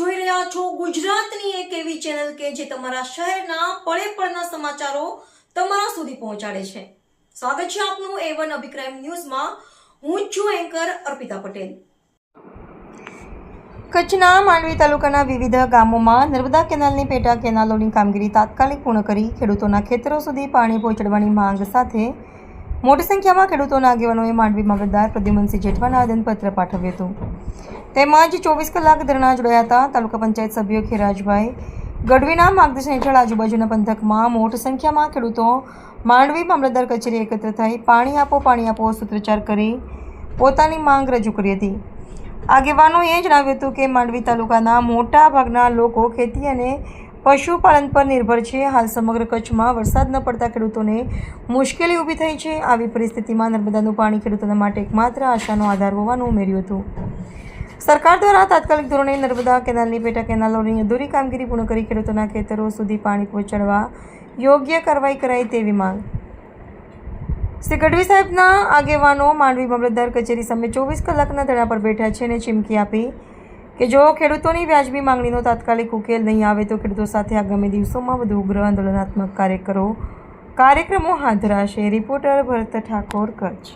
જોઈ રહ્યા છો ગુજરાતની એક એવી ચેનલ કે જે તમારા શહેરના પળે પળના સમાચારો તમારા સુધી પહોંચાડે છે। સ્વાગત છે આપનું A1 અભિક્રાઇમ ન્યૂઝમાં। હું છું એન્કર અર્પિતા પટેલ। કચ્છના માંડવી તાલુકાના વિવિધ ગામોમાં નર્મદા કેનાલની પેટા કેનાલોની કામગીરી તાત્કાલિક પૂર્ણ કરી ખેડૂતોના ખેતરો સુધી પાણી પહોંચાડવાની માંગ સાથે મોટી સંખ્યામાં ખેડૂતોના આગેવાનોએ માંડવી મામલતદાર પ્રદ્યુમનસિંહ જેઠવાને આવેદનપત્ર પાઠવ્યું હતું। તેમજ 24 કલાક ધરણા જોડાયા હતા। તાલુકા પંચાયત સભ્યો ખેરાજભાઈ ગઢવીના માર્ગદર્શન હેઠળ આજુબાજુના પંથકમાં મોટી સંખ્યામાં ખેડૂતો માંડવી મામલતદાર કચેરી એકત્ર થઈ પાણી આપો સૂત્રોચ્ચાર કરી પોતાની માંગ રજૂ કરી હતી। આગેવાનોએ જણાવ્યું હતું કે માંડવી તાલુકાના મોટા ભાગના લોકો ખેતી અને પશુપાલન પર નિર્ભર છે। હાલ સમગ્ર કચ્છમાં વરસાદ ન પડતા ખેડૂતોને મુશ્કેલી ઊભી થઈ છે। આવી પરિસ્થિતિમાં નર્મદાનું પાણી ખેડૂતોના માટે એકમાત્ર આશાનો આધાર હોવાનું ઉમેર્યું હતું। સરકાર દ્વારા તાત્કાલિક ધોરણે નર્મદા કેનાલની પેટા કેનાલોની અધૂરી કામગીરી પૂર્ણ કરી ખેડૂતોના ખેતરો સુધી પાણી પહોંચાડવા યોગ્ય કાર્યવાહી કરાય તેવી માંગ। શ્રી ગઢવી સાહેબના આગેવાનો માંડવી મામલતદાર કચેરી સામે 24 કલાકના ધરણા પર બેઠા છે અને ચીમકી આપી કે જો ખેડૂતોની વ્યાજબી માંગણીનો તાત્કાલિક ઉકેલ નહીં આવે તો ખેડૂતો સાથે આગામી દિવસોમાં વધુ ઉગ્ર આંદોલનાત્મક કાર્યક્રમો હાથ ધરાશે। રિપોર્ટર ભરત ઠાકોર, કચ્છ।